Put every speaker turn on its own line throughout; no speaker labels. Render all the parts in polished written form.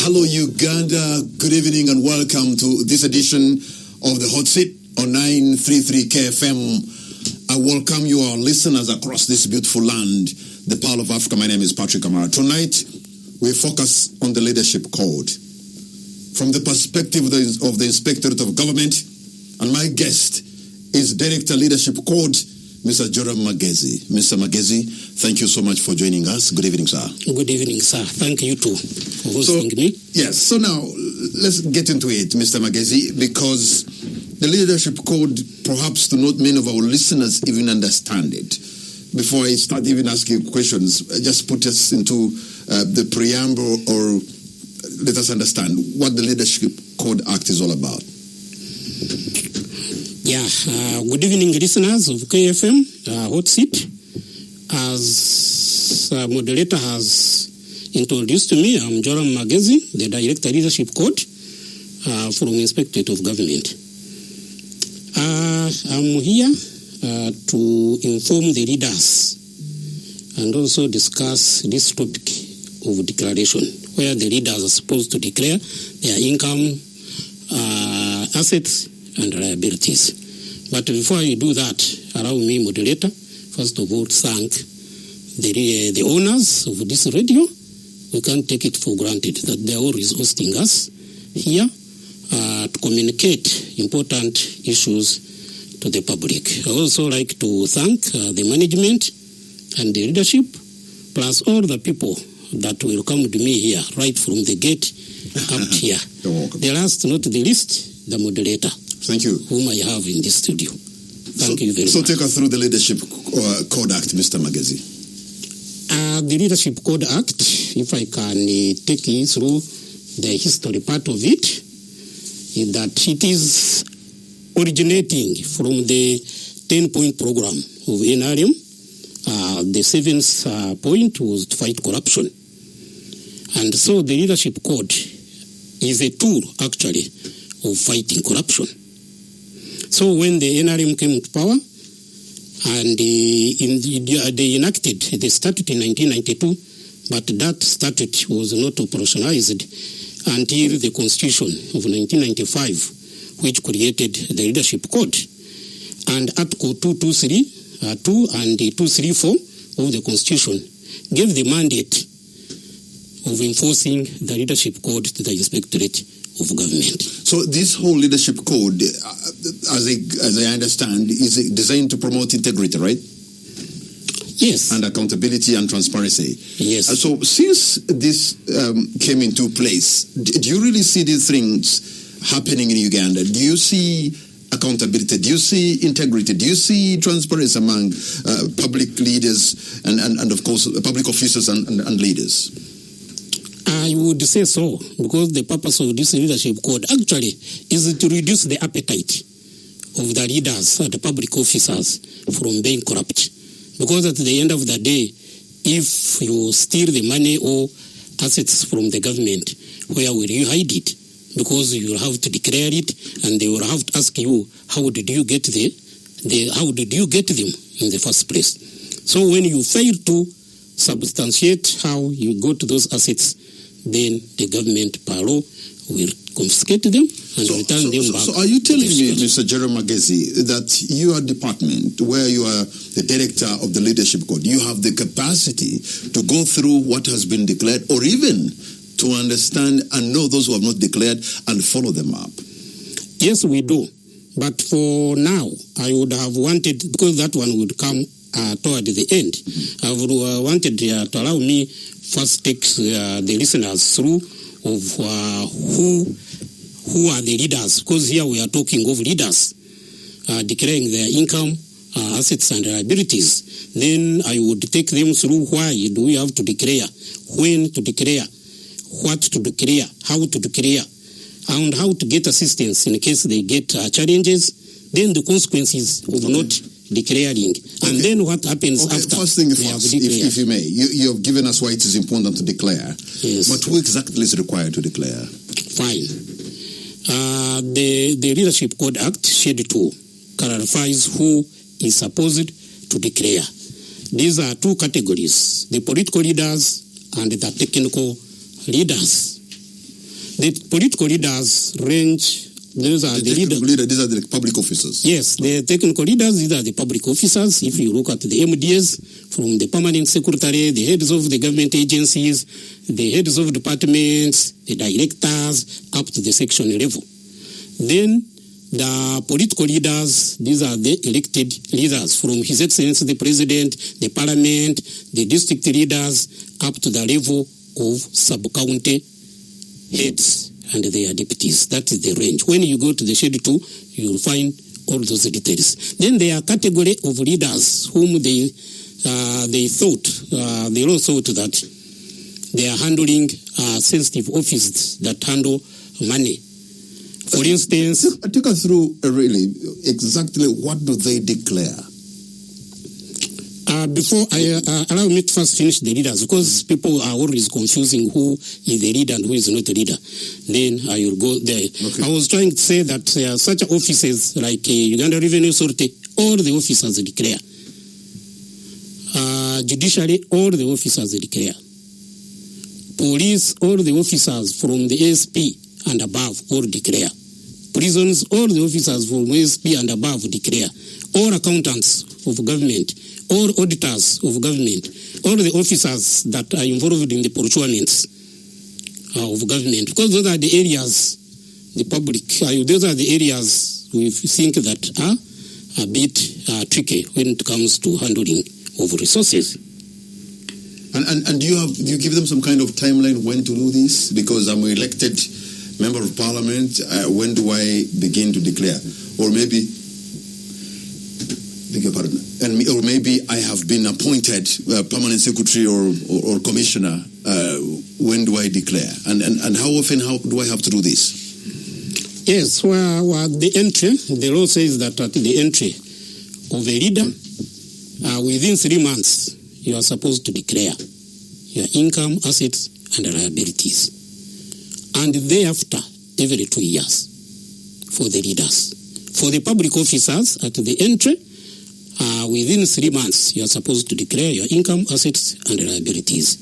Hello, Uganda. Good evening and welcome to this edition of the Hotseat on 933 KFM. I welcome you, our listeners across this beautiful land, the Pearl of Africa. My name is Patrick Amara. Tonight, we focus on the leadership code from the perspective of the Inspectorate of Government, and my guest is Director Leadership Code, Mr. Joram Magezi. Mr. Magezi, thank you so much for joining us. Good evening, sir.
Good evening, sir. Thank you too for hosting me.
Yes, so now let's get into it, Mr. Magezi, because the Leadership Code, perhaps to not many of our listeners even understand it. Before I start even asking questions, just put us into the preamble, or let us understand what the Leadership Code Act is all about.
Good evening, listeners of KFM Hotseat. As moderator has introduced me, I'm Joram Magezi, the Director Leadership Code from Inspectorate of Government. I'm here to inform the leaders and also discuss this topic of declaration, where the leaders are supposed to declare their income, assets, and liabilities. But before I do that, allow me, moderator, first of all, thank the owners of this radio. We can't take it for granted that they're always hosting us here to communicate important issues to the public. I also like to thank the management and the leadership, plus all the people that welcomed me here, right from the gate up here.
You're welcome. The
last, not the least, the moderator.
Thank you.
Whom I have in this studio. Thank you very much.
So take us through the Leadership Code Act, Mr. Magezi.
The Leadership Code Act, if I can take you through the history part of it, is that it is originating from the 10-point program of NRM. The 7th point was to fight corruption. And so the Leadership Code is a tool, actually, of fighting corruption. So when the NRM came to power, and they enacted the statute in 1992, but that statute was not operationalized until the Constitution of 1995, which created the Leadership Code. And Article 223, 2 and 234 of the Constitution gave the mandate of enforcing the Leadership Code to the Inspectorate of Government. So
this whole Leadership Code, as I understand, is designed to promote integrity, right?
Yes.
And accountability and transparency.
Yes.
So since this came into place, do you really see these things happening in Uganda? Do you see accountability? Do you see integrity? Do you see transparency among public leaders and of course, public officers and leaders?
I would say so, because the purpose of this Leadership Code actually is to reduce the appetite of the leaders and the public officers from being corrupt. Because at the end of the day, if you steal the money or assets from the government, where will you hide it? Because you will have to declare it, and they will have to ask you, how did you get how did you get them in the first place? So when you fail to substantiate how you got those assets, then the government per law will confiscate them and return them back.
So are you telling me, Mr. Joram Magezi, that your department, where you are the director of the Leadership Code, you have the capacity to go through what has been declared, or even to understand and know those who have not declared and follow them up?
Yes, we do. But for now, I would have wanted, because that one would come toward the end, I would wanted to allow me first take the listeners through of who are the leaders, because here we are talking of leaders declaring their income, assets and liabilities. Then I would take them through why do we have to declare, when to declare, what to declare, how to declare, and how to get assistance in case they get challenges, then the consequences of not declaring, and then what happens after.
First thing first, if you may, you have given us why it is important to declare.
Yes.
But who exactly is required to declare?
Fine. The Leadership Code Act, Schedule 2, clarifies who is supposed to declare. These are two categories, the political leaders and the technical leaders. The political leaders range. Those are the leaders.
These are the public officers.
Yes, the technical leaders, these are the public officers. If you look at the MDs, from the permanent secretary, the heads of the government agencies, the heads of departments, the directors, up to the section level. Then the political leaders, these are the elected leaders from His Excellency the President, the Parliament, the district leaders, up to the level of sub-county heads and their deputies. That is the range. When you go to the Schedule 2, you will find all those details. Then there are category of leaders whom they all thought that they are handling sensitive offices that handle money. For instance,
take us through really exactly what do they declare?
Before allow me to first finish the leaders, because people are always confusing who is the leader and who is not the leader. Then I will go there. Okay. I was trying to say that such offices like Uganda Revenue Authority, all the officers declare. Judiciary, all the officers declare. Police, all the officers from the ASP and above all declare. Prisons, all the officers from ASP and above declare. All accountants of government, all auditors of government, all the officers that are involved in the procurements of government, because those are the areas, the public, those are the areas we think that are a bit tricky when it comes to handling of resources.
And do you give them some kind of timeline when to do this? Because I'm an elected member of parliament, when do I begin to declare? Or maybe, beg your pardon, or maybe I have been appointed permanent secretary or commissioner. When do I declare? And how often do I have to do this?
Yes, well, the entry, the law says that at the entry of a leader, within 3 months, you are supposed to declare your income, assets, and liabilities. And thereafter, every 2 years for the leaders. For the public officers, at the entry, within 3 months, you are supposed to declare your income, assets, and liabilities.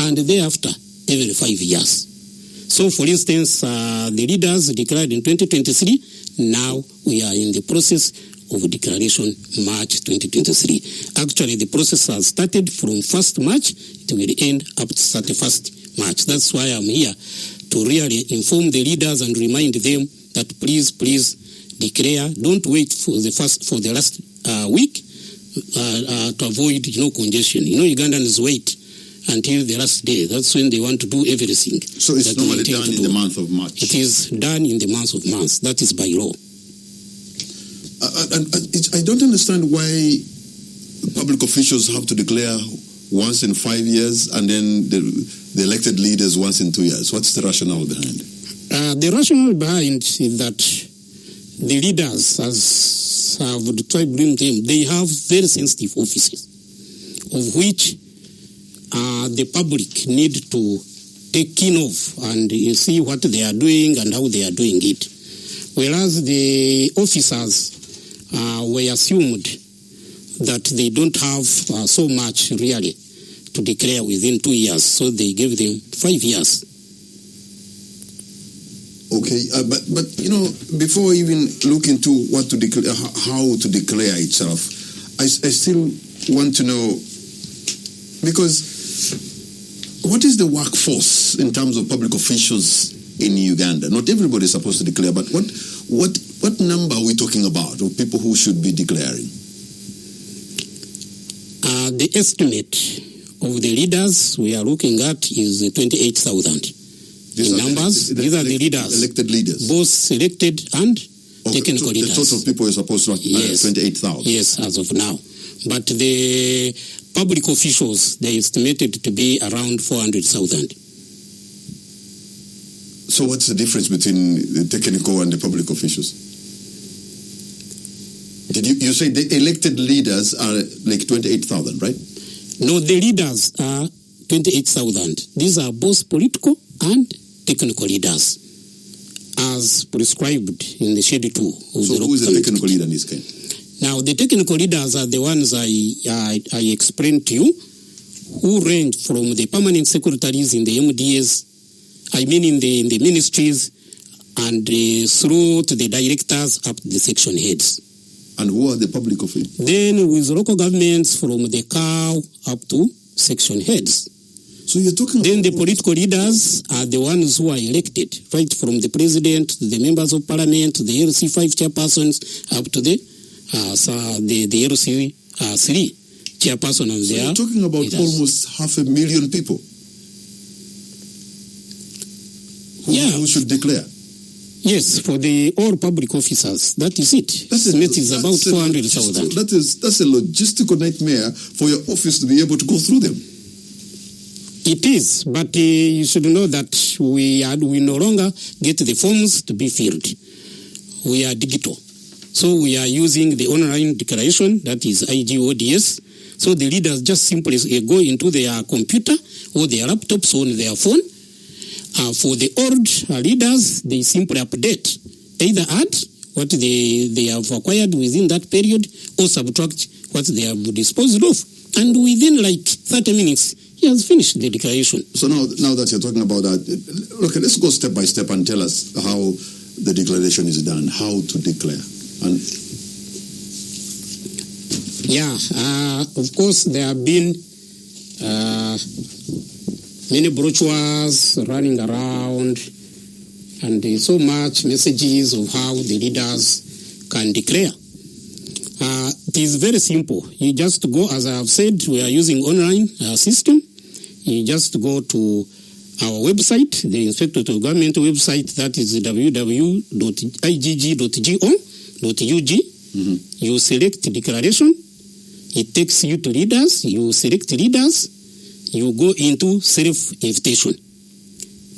And thereafter, every 5 years. So, for instance, the leaders declared in 2023. Now we are in the process of declaration March 2023. Actually, the process has started from 1st March. It will end up to 31st March. That's why I'm here, to really inform the leaders and remind them that please declare. Don't wait for the last week to avoid congestion. Ugandans wait until the last day. That's when they want to do everything.
So it's normally done in the month of March.
It is done in the month of March. That is by law.
I don't understand why public officials have to declare once in 5 years and then the elected leaders once in 2 years. What's the rationale behind?
The rationale behind is that the leaders, as I've described them, they have very sensitive offices, of which the public need to take keen of and see what they are doing and how they are doing it. Whereas the officers were assumed that they don't have so much really to declare within 2 years, so they gave them 5 years.
Okay, but before even look into what to declare, how to declare itself, I still want to know, because what is the workforce in terms of public officials in Uganda? Not everybody is supposed to declare, but what number are we talking about of people who should be declaring?
The estimate of the leaders we are looking at is 28,000. These are the leaders.
Elected leaders.
Both elected and technical leaders.
The total people are supposed to have 28,000.
Yes, as of now. But the public officials, they estimated to be around 400,000.
So what's the difference between the technical and the public officials? Did you say the elected leaders are like 28,000, right?
No, the leaders are 28,000. These are both political and technical leaders, as prescribed in the Schedule 2 of
so who is the technical leader in this case?
Now, the technical leaders are the ones I explained to you, who range from the permanent secretaries in the MDAs I mean in the ministries and through to the directors up to the section heads.
And who are the public officials?
Then with local governments from the cow up to section heads.
So you're talking
Then the political leaders are the ones who are elected, right from the president, the members of parliament, the LC5 chairpersons, up to the LC3 chairperson and their
you're talking about
leaders.
almost 500,000 people who should declare.
Yes, for the all public officers. That is it. Estimate is about 400,000.
That's a logistical nightmare for your office to be able to go through them.
It is, but you should know that we no longer get the forms to be filled. We are digital. So we are using the online declaration, that is IGODS. So the leaders just simply go into their computer or their laptops on their phone. For the old leaders, they simply update, either add what they have acquired within that period or subtract what they have disposed of. And within like 30 minutes, he has finished the declaration.
So now that you're talking about that, okay, let's go step by step and tell us how the declaration is done, how to declare. And
of course, there have been many brochures running around and so much messages of how the leaders can declare. It is very simple. You just go, as I have said, we are using online system. You just go to our website, the Inspector of Government website, that is www.igg.go.ug. You select declaration. It takes you to leaders. You select leaders. You go into self-invitation.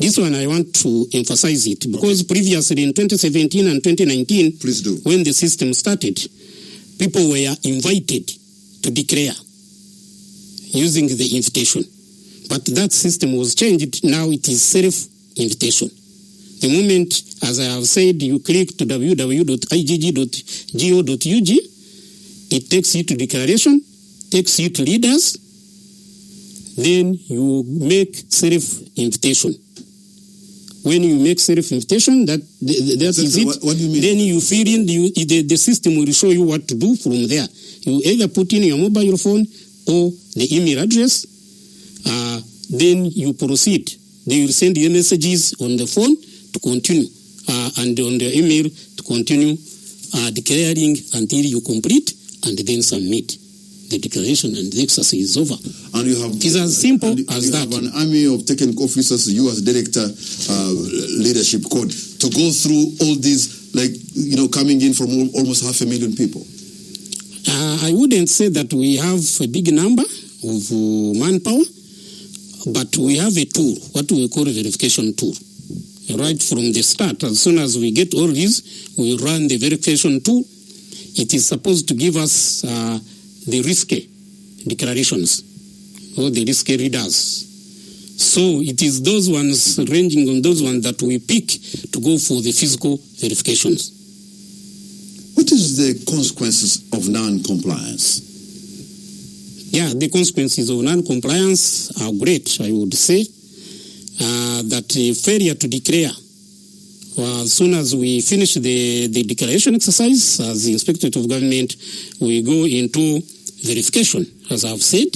This one I want to emphasize it because previously in 2017 and 2019,
please do,
when the system started, people were invited to declare using the invitation. But that system was changed. Now it is self-invitation. The moment, as I have said, you click to www.igg.go.ug, it takes you to declaration, takes you to leaders, then you make self-invitation. When you make self-invitation, that is it.
What do you mean?
Then you fill in, the system will show you what to do from there. You either put in your mobile phone or the email address, then you proceed. They will send you messages on the phone to continue, and on the email to continue declaring until you complete and then submit the declaration, and the exercise is over.
And you have,
it is as simple as that.
You have an army of technical officers, you as director, leadership code, to go through all these, coming in from almost 500,000 people.
I wouldn't say that we have a big number of manpower, but we have a tool, what we call a verification tool. Right from the start, as soon as we get all these, we run the verification tool. It is supposed to give us the risky declarations or the risky readers. So it is those ones, ranging on those ones, that we pick to go for the physical verifications.
What is the consequences of non-compliance?
Yeah, the consequences of non-compliance are great, I would say. That failure to declare. As soon as we finish the declaration exercise, as the Inspector of Government, we go into verification. As I've said,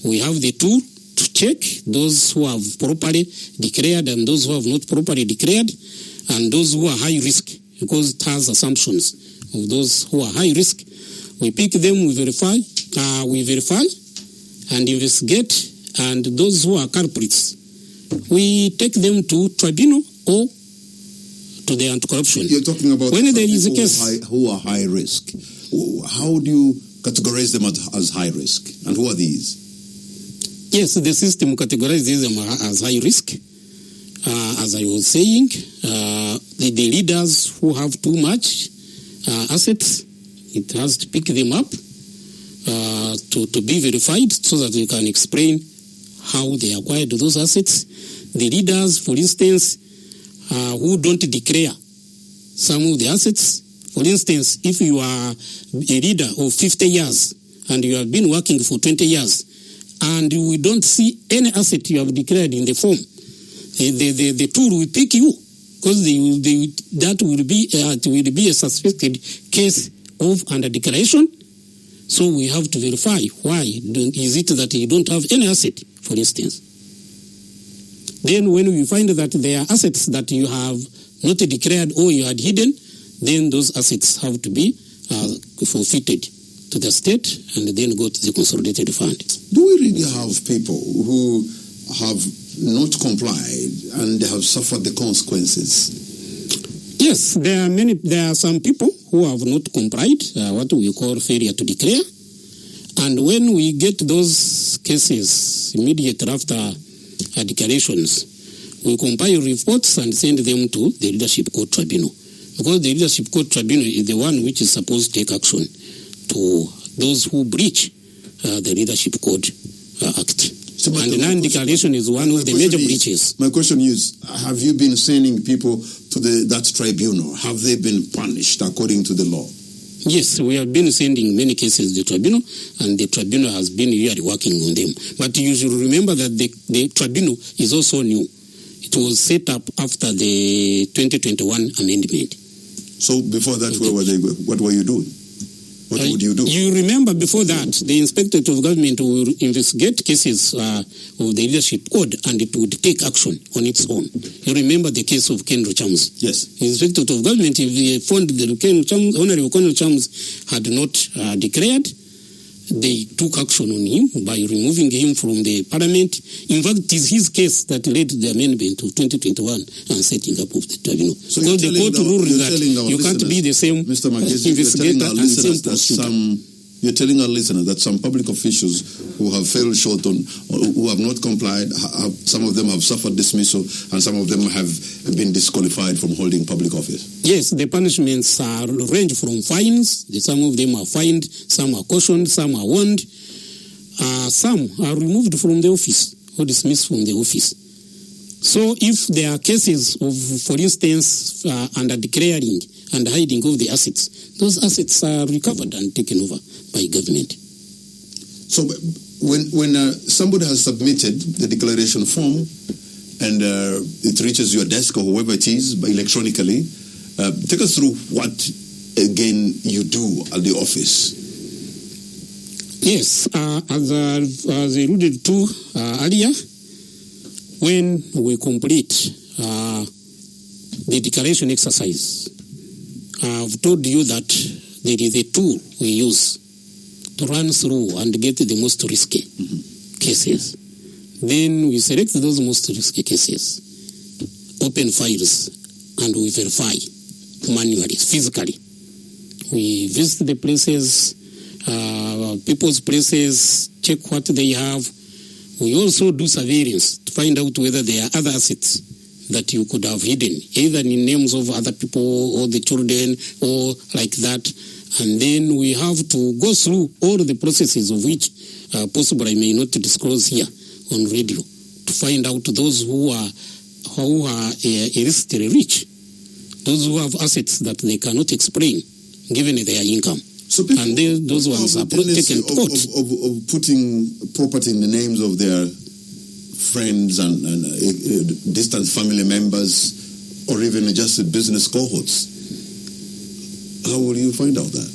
we have the tool to check those who have properly declared and those who have not properly declared, and those who are high risk, because it has assumptions of those who are high risk. We pick them, we verify and investigate, and those who are culprits, we take them to tribunal or to the anti-corruption.
You're talking about
when there is a case
who are high risk. How do you categorize them as high risk? And who are these?
Yes, the system categorizes them as high risk. As I was saying, the leaders who have too much assets, it has to pick them up to be verified so that we can explain how they acquired those assets. The leaders, for instance, who don't declare some of the assets. For instance, if you are a leader of 50 years and you have been working for 20 years and we don't see any asset you have declared in the form, the tool will pick you, because that will be a suspected case of under declaration. So we have to verify why. Is it that you don't have any asset, for instance? Then when we find that there are assets that you have not declared or you had hidden, then those assets have to be forfeited to the state and then go to the consolidated fund.
Do we really have people who have not complied and they have suffered the consequences?
Yes, there are some people who have not complied, what we call failure to declare. And when we get those cases immediately after declarations, we compile reports and send them to the Leadership Court Tribunal. Because the Leadership Court Tribunal is the one which is supposed to take action to those who breach the Leadership Code Act. So and non-declaration is one of the major breaches.
My question is, have you been sending people to that tribunal? Have they been punished according to the law?
Yes, we have been sending many cases to the tribunal, and the tribunal has been really working on them. But you should remember that the tribunal is also new. It was set up after the 2021 amendment.
So before that, where were they? What were you doing? What would you do?
You remember before that, the Inspectorate of Government will investigate cases of the Leadership Code, and it would take action on its own. You remember the case of Ken Chams?
Yes.
The Inspectorate of Government, if they found that Honorable Ken Chams had not declared, they took action on him by removing him from the parliament. In fact, it is his case that led to the amendment of 2021 and setting up of the tribunal. So the court ruled that you can't be the same investigator and the same prosecutor.
You're telling our listeners that some public officials who have failed short on, who have not complied, some of them have suffered dismissal, and some of them have been disqualified from holding public office.
Yes, the punishments range from fines. Some of them are fined, some are cautioned, some are warned. Some are removed from the office or dismissed from the office. So if there are cases of, for instance, under declaring and hiding of the assets, those assets are recovered and taken over by government.
So when somebody has submitted the declaration form and it reaches your desk or whoever it is electronically, take us through what again you do at the office.
Yes, as I alluded to earlier, when we complete the declaration exercise, I've told you that there is a tool we use to run through and get the most risky cases. Then we select those most risky cases, open files, and we verify manually, physically. We visit the places, people's places, check what they have. We also do surveillance to find out whether there are other assets that you could have hidden, either in names of other people or the children or like that. And then we have to go through all the processes of which possible I may not disclose here on radio to find out those who are illicitly rich, those who have assets that they cannot explain given their income.
So people,
and those ones are taken to court.
Of putting property in the names of their friends and distant family members, or even just business cohorts. How will you find out that?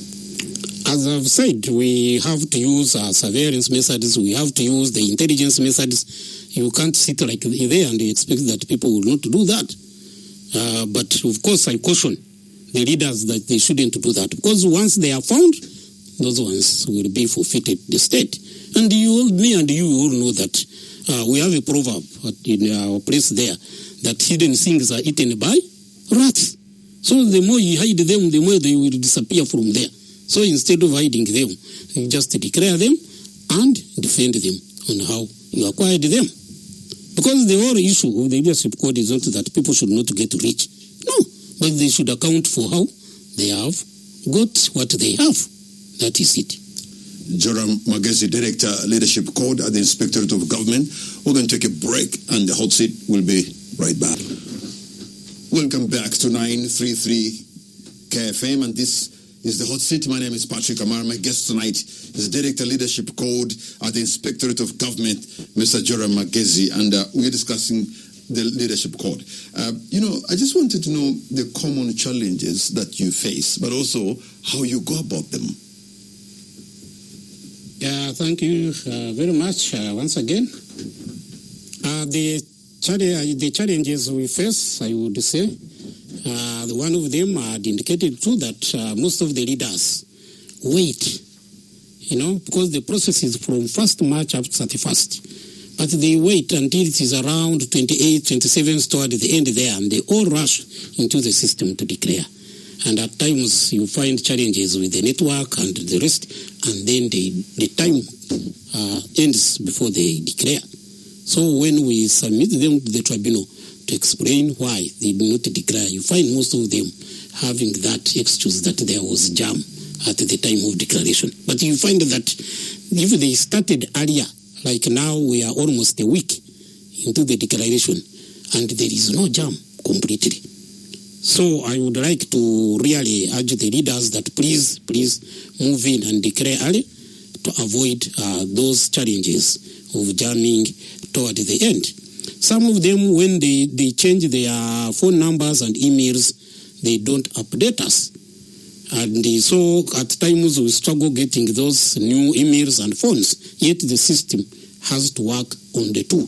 As I've said, we have to use surveillance methods. We have to use the intelligence methods. You can't sit like there and expect that people will not do that. But of course, I caution the leaders that they shouldn't do that, because once they are found, those ones will be forfeited the state. And me and you all know that we have a proverb in our place there that hidden things are eaten by rats. So the more you hide them, the more they will disappear from there. So instead of hiding them, you just declare them and defend them on how you acquired them. Because the whole issue of the leadership code is not that people should not get rich. No, but they should account for how they have got what they have. That is it.
Joram Magezi, Director, Leadership Code at the Inspectorate of Government. We're going to take a break and the hot seat will be right back. Welcome back to 933 KFM, and this is the hot seat. My name is Patrick Amar. My guest tonight is Director, Leadership Code at the Inspectorate of Government, Mr. Joram Magezi, and we're discussing the leadership code. I just wanted to know the common challenges that you face, but also how you go about them.
Thank you very much once again. The challenges we face, I would say, one of them had indicated too that most of the leaders wait, because the process is from 1st March up to 31st. But they wait until it is around 28, 27 toward the end there, and they all rush into the system to declare. And at times you find challenges with the network and the rest, and then the time ends before they declare. So when we submit them to the tribunal to explain why they do not declare, you find most of them having that excuse that there was jam at the time of declaration. But you find that if they started earlier, like now we are almost a week into the declaration, and there is no jam completely. So I would like to really urge the leaders that please move in and declare early to avoid those challenges of jamming toward the end. Some of them, when they change their phone numbers and emails, they don't update us. And so at times we struggle getting those new emails and phones, yet the system has to work on the two,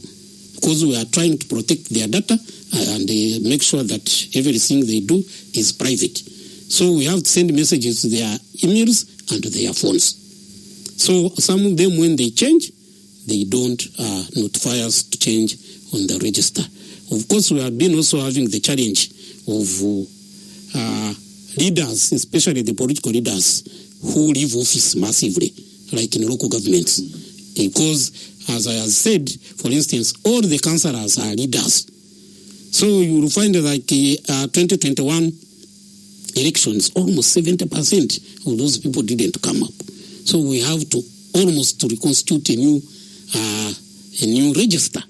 because we are trying to protect their data and make sure that everything they do is private. So we have to send messages to their emails and to their phones. So some of them, when they change, they don't notify us to change on the register. Of course, we have been also having the challenge of leaders, especially the political leaders, who leave office massively, like in local governments. Because, as I have said, for instance, all the councillors are leaders. So you will find like 2021 elections, almost 70% of those people didn't come up. So we have to almost to reconstitute a new register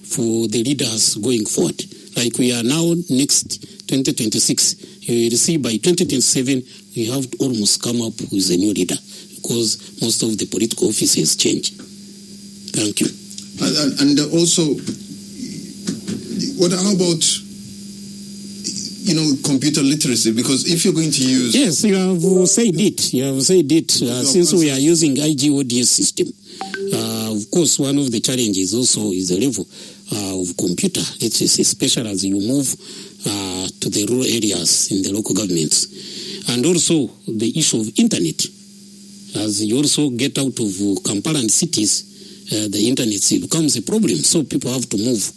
for the leaders going forward. Like we are now next 2026, you will see by 2027 we have to almost come up with a new leader, because most of the political offices change. Thank you.
And also, how about computer literacy? Because if you're going to use...
Yes, you have said it. Since we are using IGODS system, of course, one of the challenges also is the level of computer literacy, especially as you move to the rural areas in the local governments. And also the issue of internet. As you also get out of Kampala and cities, the internet becomes a problem. So people have to move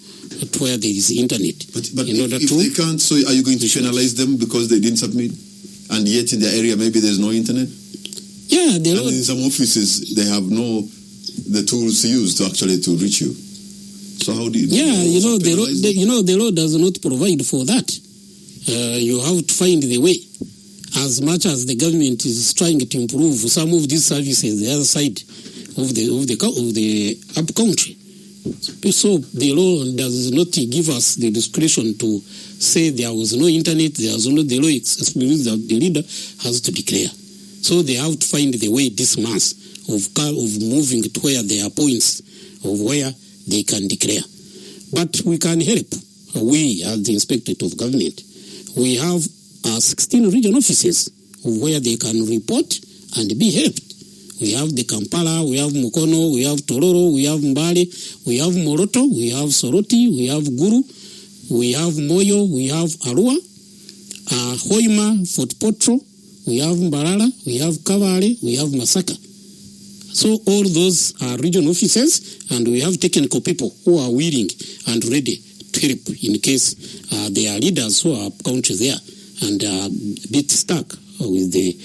to where there is internet.
But if they can't, so are you going to penalize them because they didn't submit? And yet in their area, maybe there's no internet?
Yeah.
And in some offices, they have the tools to use to reach you. So how do you...
the law does not provide for that. You have to find the way. As much as the government is trying to improve some of these services, the other side of the up country. So the law does not give us the discretion to say there was no internet, the law explicitly that the leader has to declare. So they have to find the way this month of moving to where there are points of where they can declare. But we can help. We, as the Inspectorate of Government, we have 16 region offices where they can report and be helped. We have the Kampala, we have Mukono, we have Tororo, we have Mbale, we have Moroto, we have Soroti, we have Guru, we have Moyo, we have Arua, Hoima, Fort Potro, we have Mbarara, we have Kavale, we have Masaka. So all those are region offices, and we have technical people who are willing and ready to help in case there are leaders who are countries there and are a bit stuck with the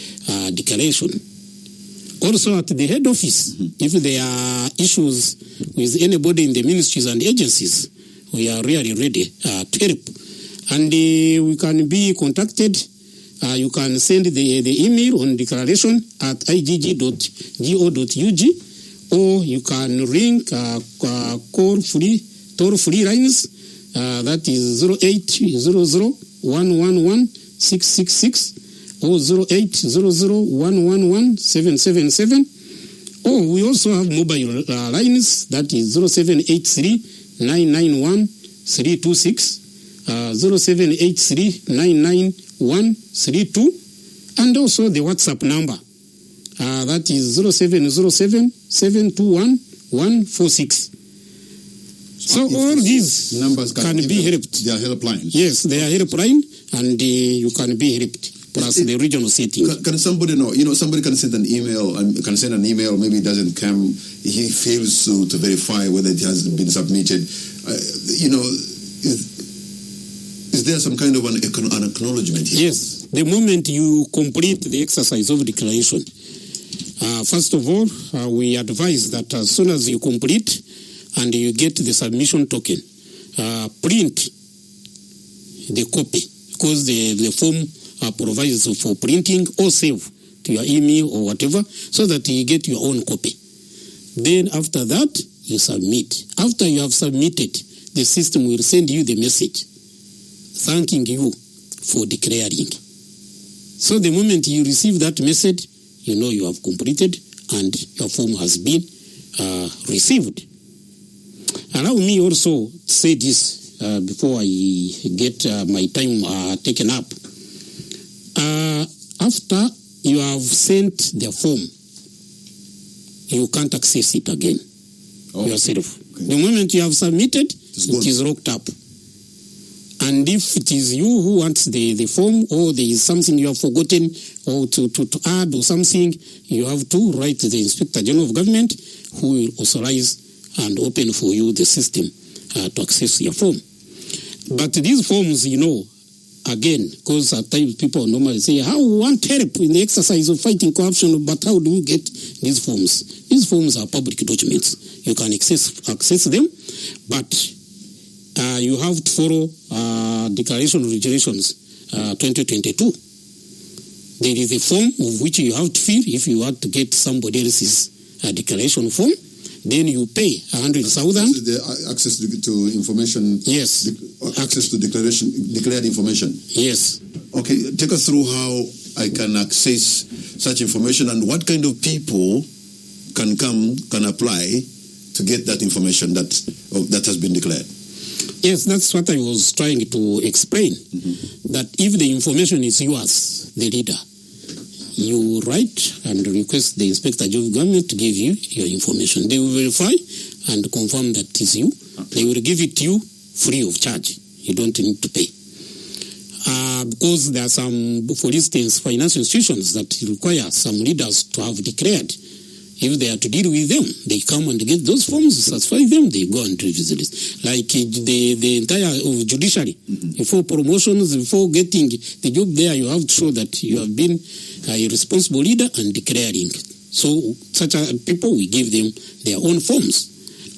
declaration. Also at the head office, if there are issues with anybody in the ministries and agencies, we are really ready to help. And we can be contacted. You can send the email on declaration at igg.go.ug, or you can ring toll-free lines, that is 0800-111-666, or 0800-111-777. Oh, we also have mobile lines, that is 0783-991-6 326, 0783991132, and also the WhatsApp number. That is 0707-721-146. So all these
numbers
can be helped.
They are helplines.
Yes, they are helpline, and you can be helped. Plus the regional setting.
Can somebody know? Somebody can send an email, maybe it doesn't come. He fails to verify whether it has been submitted. Is there some kind of an acknowledgement here?
Yes. The moment you complete the exercise of declaration, first of all, we advise that as soon as you complete and you get the submission token, print the copy, because the form provides for printing, or save to your email or whatever, so that you get your own copy. Then after that, you submit. After you have submitted, the system will send you the message thanking you for declaring. So the moment you receive that message, you know you have completed and your form has been received. Allow me also to say this before I get my time taken up. After you have sent the form, you can't access it again yourself. Okay. The moment you have submitted, it is locked up. And if it is you who wants the form, or there is something you have forgotten or to add or something, you have to write to the Inspector General of Government, who will authorize and open for you the system to access your form. But these forms, again, because at times people normally say, how we want help in the exercise of fighting corruption, but how do we get these forms? These forms are public documents. You can access them, but you have to follow Declaration of Regulations 2022. There is a form of which you have to fill if you want to get somebody else's declaration form. Then you pay 100,000.
The access to information.
Yes.
Access to declared information.
Yes.
Okay, take us through how I can access such information and what kind of people can apply to get that information that has been declared.
Yes, that's what I was trying to explain. Mm-hmm. That if the information is yours, the leader, you write and request the Inspector General of Government to give you your information. They will verify and confirm that it is you. They will give it to you free of charge. You don't need to pay. Because there are some, for instance, financial institutions that require some leaders to have declared. If they are to deal with them, they come and get those forms, satisfy them, they go and revisit it. Like the entire of judiciary. Mm-hmm. Before promotions, before getting the job there, you have to show that you have been a responsible leader and declaring. So such people, we give them their own forms.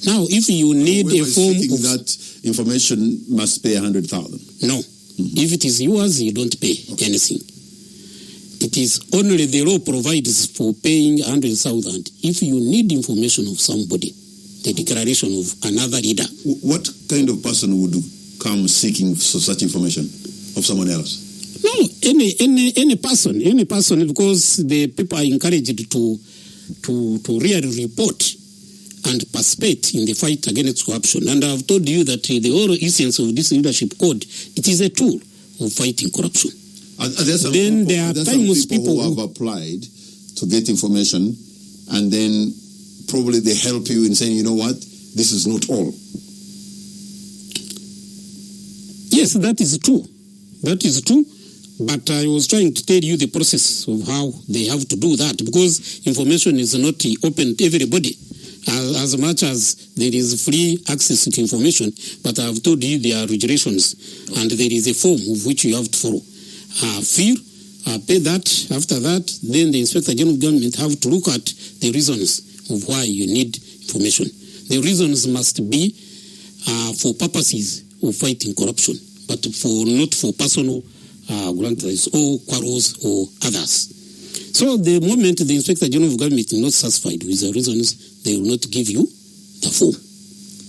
Now, if you need a form of
that information, must pay 100,000.
No. Mm-hmm. If it is yours, you don't pay anything. It is only the law provides for paying 100,000 if you need information of somebody, the declaration of another leader.
What kind of person would come seeking such information of someone else?
No, any person, because the people are encouraged to really report and participate in the fight against corruption. And I've told you that the whole essence of this leadership code, it is a tool of fighting corruption.
Then there are times people who have applied to get information, and then probably they help you in saying, you know what, this is not all.
Yes, that is true. That is true. But I was trying to tell you the process of how they have to do that, because information is not open to everybody. As much as there is free access to information, but I have told you there are regulations, and there is a form of which you have to follow. Pay that. After that, then the Inspector General of Government have to look at the reasons of why you need information. The reasons must be for purposes of fighting corruption, but not for personal grants or quarrels or others. So the moment the Inspector General of Government is not satisfied with the reasons, they will not give you the form.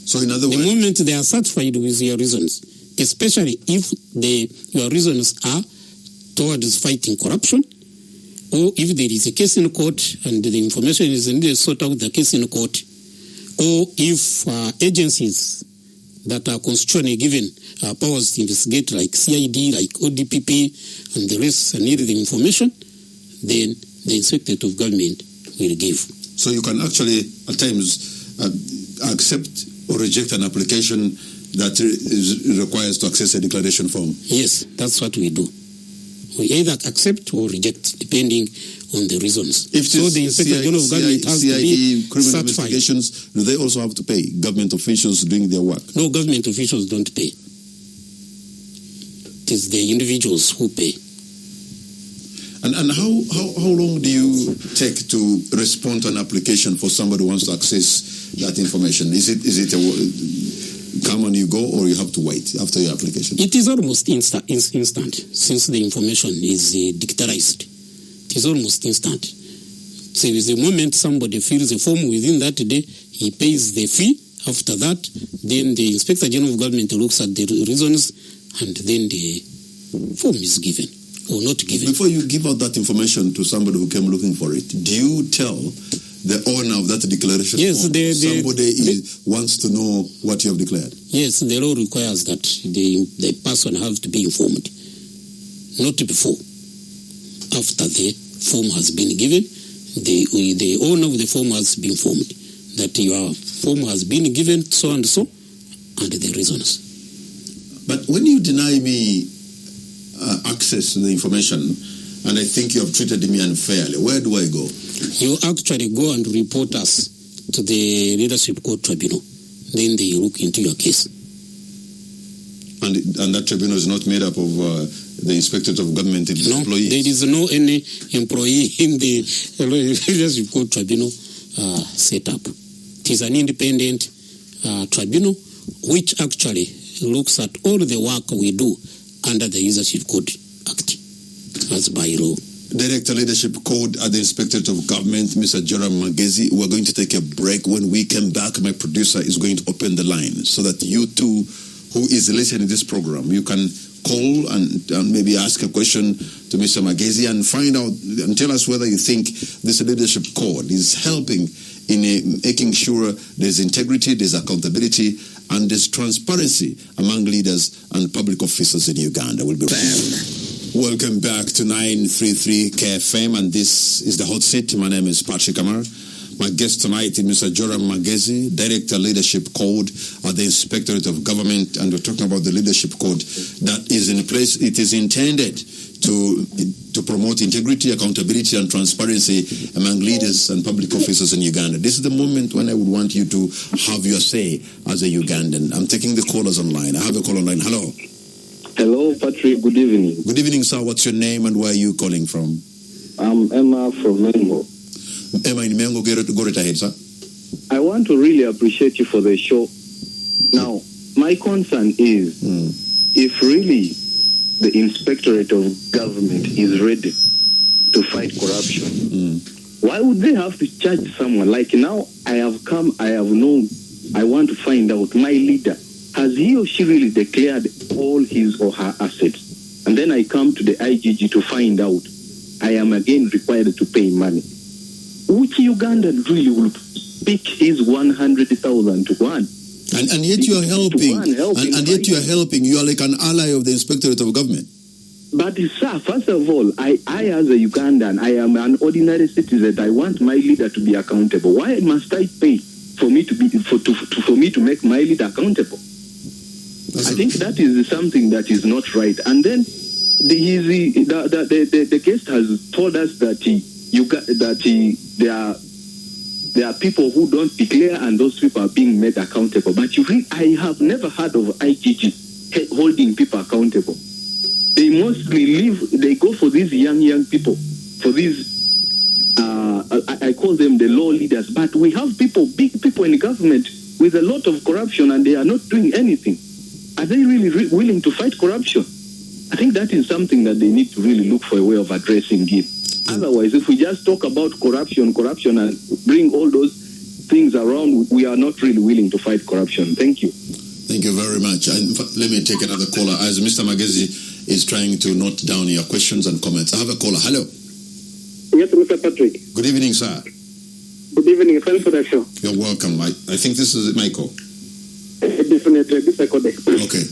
So in other words,
the moment they are satisfied with your reasons, especially if your reasons are towards fighting corruption, or if there is a case in court and the information is needed to sort out the case in court, or if agencies that are constitutionally given powers to investigate, like CID, like ODPP, and the rest, and need the information, then the Inspectorate of Government will give.
So you can actually, at times, accept or reject an application that requires to access a declaration form?
Yes, that's what we do. We either accept or reject, depending on the reasons.
If
so the Inspector General of Government has to be
criminal
certified.
Investigations, do they also have to pay government officials doing their work?
No, government officials don't pay. It is the individuals who pay.
And how long do you take to respond to an application for somebody who wants to access that information? Is it a come and you go, or you have to wait after your application?
It is almost instant since the information is digitalized. It is almost instant. So the moment somebody fills a form, within that day, he pays the fee. After that, then the Inspector General of Government looks at the reasons, and then the form is given or not given.
Before you give out that information to somebody who came looking for it, do you tell the owner of that declaration
yes,
form somebody wants to know what you have declared?
Yes, the law requires that the person has to be informed, not before. After the form has been given, the owner of the form has been informed that your form has been given so and so, and the reasons.
But when you deny me access to the information, and I think you have treated me unfairly, where do I go?
You actually go and report us to the Leadership Court Tribunal. Then they look into your case.
And that tribunal is not made up of the Inspectorate of Government employees?
No, there is no any employee in the Leadership Court Tribunal set up. It is an independent tribunal which actually looks at all the work we do under the Leadership Code Act as by law.
Director Leadership Code at the Inspectorate of Government, Mr. Joram Magezi. We're going to take a break. When we come back, my producer is going to open the line so that you too, who is listening to this program, you can call and maybe ask a question to Mr. Magezi and find out and tell us whether you think this leadership code is helping in making sure there's integrity, there's accountability, and there's transparency among leaders and public officers in Uganda. We'll be right. Welcome back to 933 KFM, and this is the Hotseat. My name is Patrick Amar. My guest tonight is Mr. Joram Magezi, Director Leadership Code at the Inspectorate of Government, and we're talking about the Leadership Code that is in place. It is intended to promote integrity, accountability, and transparency among leaders and public officers in Uganda. This is the moment when I would want you to have your say as a Ugandan. I'm taking the callers online. I have a call online. Hello.
Hello, Patrick. Good evening.
Good evening, sir. What's your name and where are you calling from?
I'm Emma from Mengo.
Emma in Mengo, go right ahead, sir.
I want to really appreciate you for the show. Now, my concern is if really the Inspectorate of Government is ready to fight corruption, why would they have to charge someone? Like now, I have come, I have known, I want to find out my leader. Has he or she really declared all his or her assets? And then I come to the IGG to find out. I am again required to pay money. Which Ugandan really will pick his 100,000 to one?
And yet you are helping. And yet you are helping. You are like an ally of the Inspectorate of Government.
But sir, first of all, I as a Ugandan, I am an ordinary citizen. I want my leader to be accountable. Why must I pay for me to be for me to make my leader accountable? I think that is something that is not right. And then the guest has told us that there are people who don't declare and those people are being made accountable. But I have never heard of IGG holding people accountable. They mostly they go for these young people, for these, I call them the law leaders. But we have big people in the government with a lot of corruption and they are not doing anything. Are they really willing to fight corruption? I think that is something that they need to really look for a way of addressing it. Otherwise, if we just talk about corruption and bring all those things around, we are not really willing to fight corruption. Thank you.
Thank you very much. And let me take another caller as Mr. Magezi is trying to note down your questions and comments. I have a caller. Hello.
Yes, Mr. Patrick.
Good evening, sir.
Good evening. Thanks for the show.
You're welcome. I think this is Michael.
Definitely. definitely disagree.
Okay.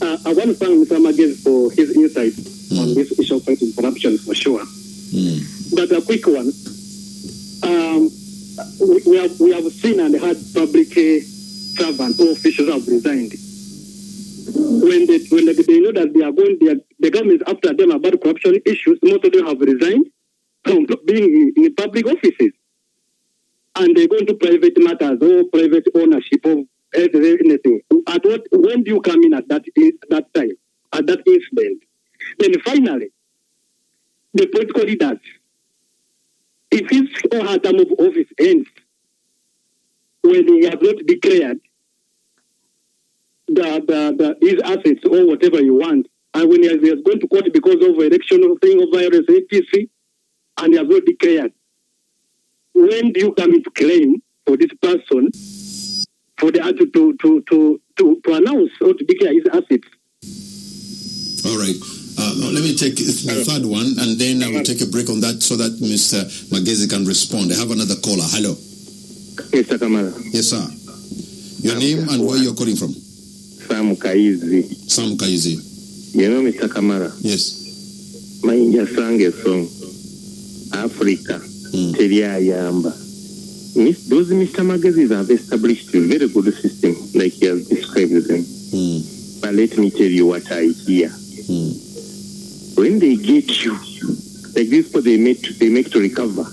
I want to thank Mr. Magezi for his insight on this issue of fighting corruption for sure. But a quick one. We have seen and heard public servants or officials have resigned. When they know that the government is after them about corruption issues, most of them have resigned from being in public offices. And they go into private matters or private ownership of anything. When do you come in at that time, at that incident? Then finally, the political leaders, if his or her term of office ends, when he has not declared his assets or whatever you want, and when he is going to court because of election thing of virus, APC, and he has not declared, when do you come into claim for this person for the to announce or to declare his assets?
All right. Let me take the third one, and then I will take a break on that so that Mr. Magezi can respond. I have another caller. Hello.
Mr. Kamara.
Yes, sir. Your name and where you're calling from?
Sam Kaizi.
Sam Kaizi.
You know, Mr. Kamara?
Yes.
My India sang a song, Africa, Teria Yamba. Those Mr. Magazines have established a very good system, like he has described them. But let me tell you what I hear. When they get you, like this, what they make to recover,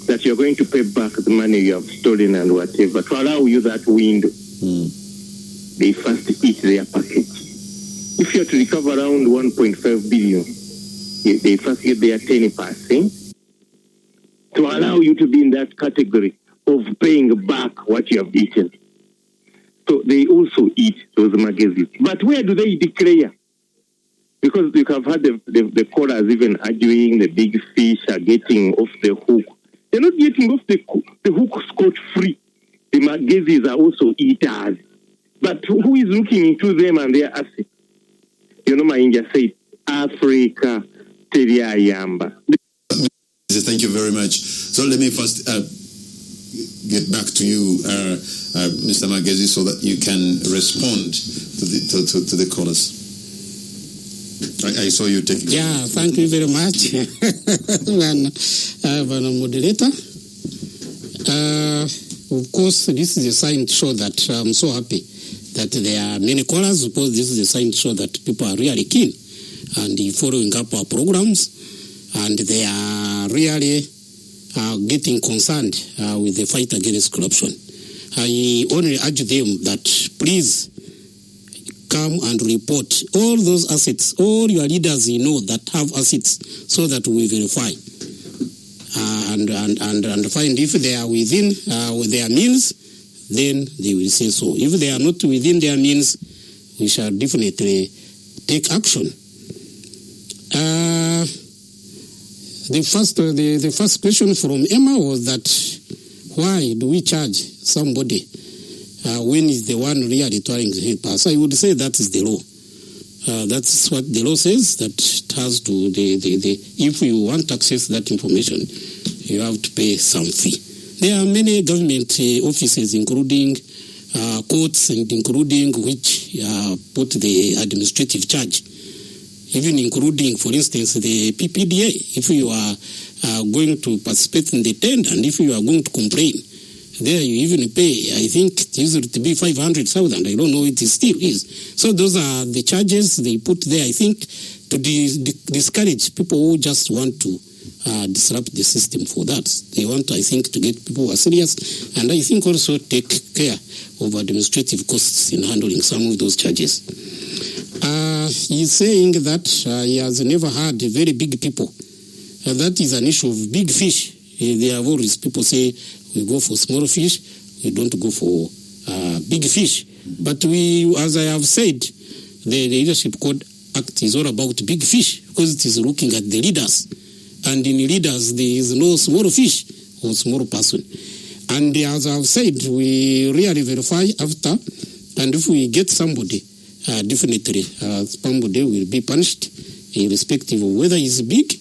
that you're going to pay back the money you have stolen and whatever, to allow you that window, they first eat their package. If you are to recover around 1.5 billion, they first get their 10% to allow you to be in that category of paying back what you have eaten. So they also eat those magazines. But where do they declare? Because you have had the callers even arguing the big fish are getting off the hook. They're not getting off the hook scot-free. The magazines are also eaters. But who is looking into them and their assets? You know, my India said, Africa, Teria Yamba.
Thank you very much. So let me first get back to you, Mr. Magezi, so that you can respond to the callers. I saw you taking.
Yeah, thank you very much, moderator. Of course, this is a sign to show that I'm so happy that there are many callers, because this is a sign to show that people are really keen and following up our programs, and they are really getting concerned with the fight against corruption. I only urge them that please come and report all those assets, all your leaders that have assets, so that we verify and find if they are within their means, then they will say so. If they are not within their means, we shall definitely take action. The first question from Emma was that why do we charge somebody when is the one really trying to help us? I would say that is the law. That's what the law says, that it has to, if you want to access that information, you have to pay some fee. There are many government offices, including courts, and including which put the administrative charge, even including, for instance, the PPDA. If you are going to participate in the tender, and if you are going to complain, there you even pay, I think it used to be 500,000. I don't know, it still is. So those are the charges they put there, I think, to discourage people who just want to disrupt the system for that. They want, I think, to get people who are serious, and I think also take care of administrative costs in handling some of those charges. He's saying that he has never had very big people. That is an issue of big fish. There are always people say, we go for small fish, we don't go for big fish. But we, as I have said, the Leadership Code Act is all about big fish, because it is looking at the leaders. And in leaders, there is no small fish or small person. And as I have said, we really verify after, and if we get somebody, definitely somebody will be punished, irrespective of whether he's big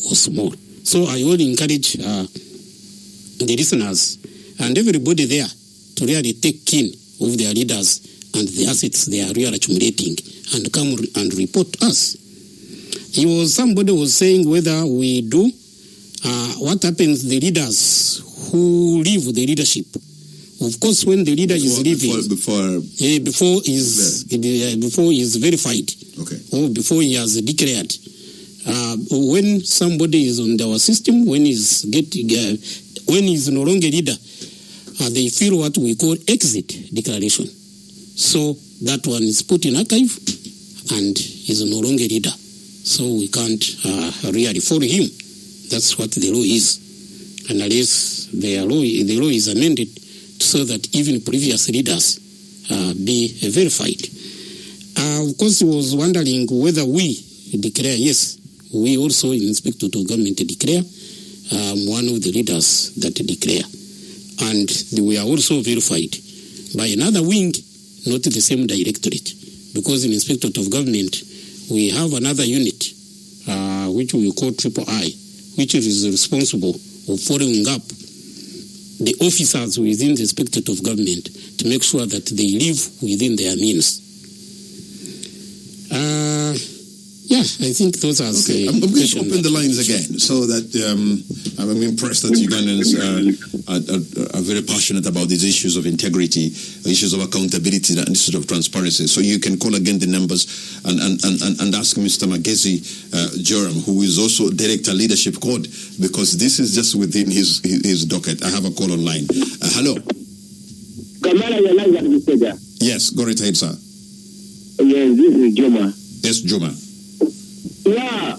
or small. So I will encourage the listeners and everybody there to really take keen of their leaders and the assets they are really accumulating, and come and report us. Somebody was saying whether we do, what happens the leaders who leave the leadership. Of course, when the leader is leaving, before is verified,
okay,
or before he has declared, when somebody is on our system, when he's no longer leader, they feel what we call exit declaration. So that one is put in archive and is no longer leader. So we can't really follow him. That's what the law is, unless the law is amended so that even previous leaders be verified. Of course, he was wondering whether we declare. Yes, we also in Inspector of Government declare. One of the leaders that declare, and we are also verified by another wing, not the same directorate, because in Inspector of Government we have another unit which we call III, which is responsible for following up the officers within the Inspectorate of Government to make sure that they live within their means. I think those are
okay. I'm going to open the lines again so that I'm impressed that Ugandans are very passionate about these issues of integrity, issues of accountability, and issues of transparency. So you can call again the numbers and ask Mr. Magezi Joram, who is also Director Leadership Code, because this is just within his docket. I have a call online. Hello. Yes, go right ahead, sir.
Yes, this is Juma.
Yes, Juma.
Yeah,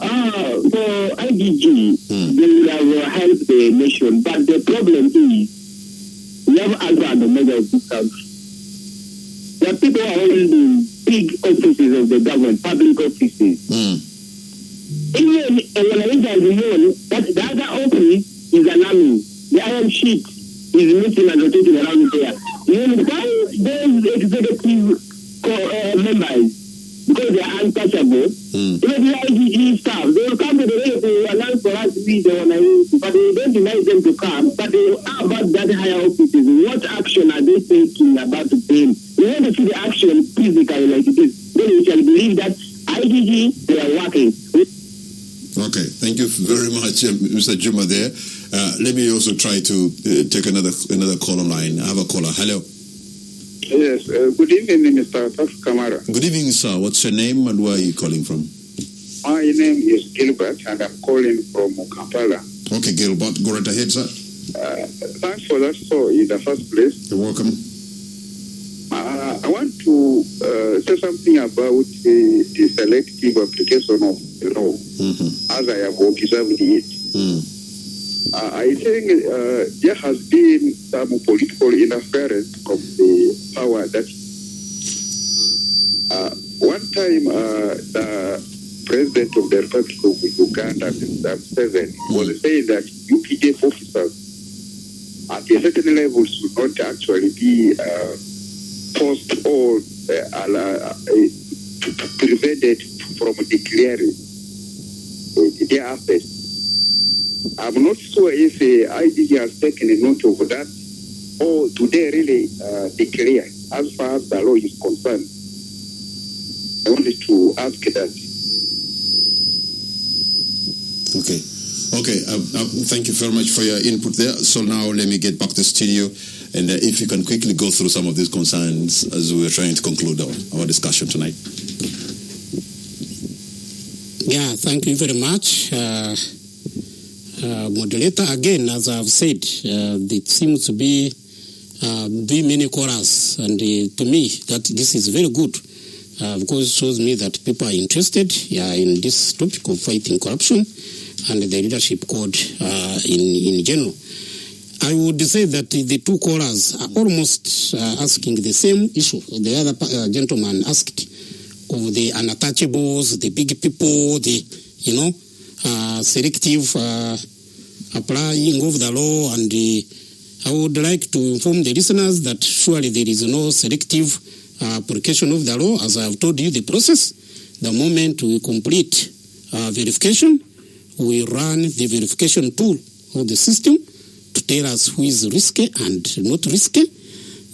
for IGG, they will have helped the nation, but the problem is we have Alpha and Omega of this country. The people are holding big offices of the government, public offices. Even when I know that the other office is alarming. The iron sheet is missing and rotating around there. You find those executive members, because they are untouchable, even the IGG staff, they will come to the radio to announce for us to be the one, but they don't deny them to come. But how about that higher offices? What action are they taking about them? We want to see the action physically like it is. Then we shall believe that IGG, they are working.
Okay, thank you very much, Mr. Juma there. Let me also try to take another call online. I have a caller. Hello.
Yes, good evening, Mr. Kamara.
Good evening, sir. What's your name and where are you calling from?
My name is Gilbert and I'm calling from Kampala.
Okay, Gilbert, go right ahead, sir.
Thanks for that. So, in the first place,
you're welcome.
I want to say something about the selective application of the law, as I have observed it. I think there has been some political interference from the power that one time the President of the Republic of Uganda, Mr. Museveni, was saying that UPDF officers at a certain level should not actually be forced or prevented from declaring their assets. I'm not sure if IGG has taken a note of that, or do they really declare as far as the law is concerned? I wanted to ask that.
Okay. Thank you very much for your input there. So now let me get back to the studio, and if you can quickly go through some of these concerns as we are trying to conclude our discussion tonight.
Yeah, thank you very much. Moderator, again, as I've said, there seems to be many callers, and to me, that this is very good because it shows me that people are interested in this topic of fighting corruption and the leadership code in general. I would say that the two callers are almost asking the same issue. The other gentleman asked of the unattachables, the big people, selective applying of the law, and I would like to inform the listeners that surely there is no selective application of the law. As I have told you the process, the moment we complete verification, we run the verification tool of the system to tell us who is risky and not risky.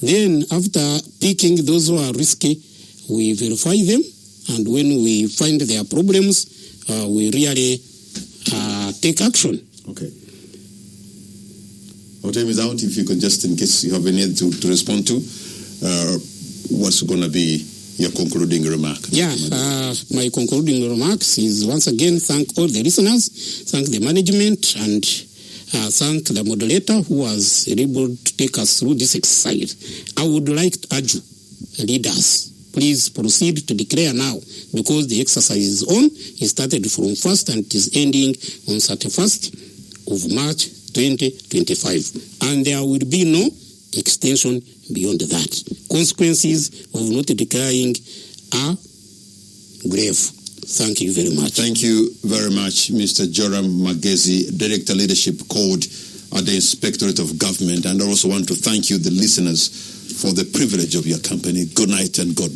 Then after picking those who are risky, we verify them, and when we find there are problems, we really take action.
Okay. Our time is out. If you can just, in case you have any to respond to, what's going to be your concluding remark?
Yeah, my concluding remarks is once again thank all the listeners, thank the management, and thank the moderator who was able to take us through this exercise. I would like to urge leaders, please proceed to declare now, because the exercise is on. It started from 1st and it is ending on 31st of March 2025. And there will be no extension beyond that. Consequences of not declaring are grave. Thank you very much.
Thank you very much, Mr. Joram Magezi, Director Leadership Code at the Inspectorate of Government. And I also want to thank you, the listeners, for the privilege of your company. Good night and God bless.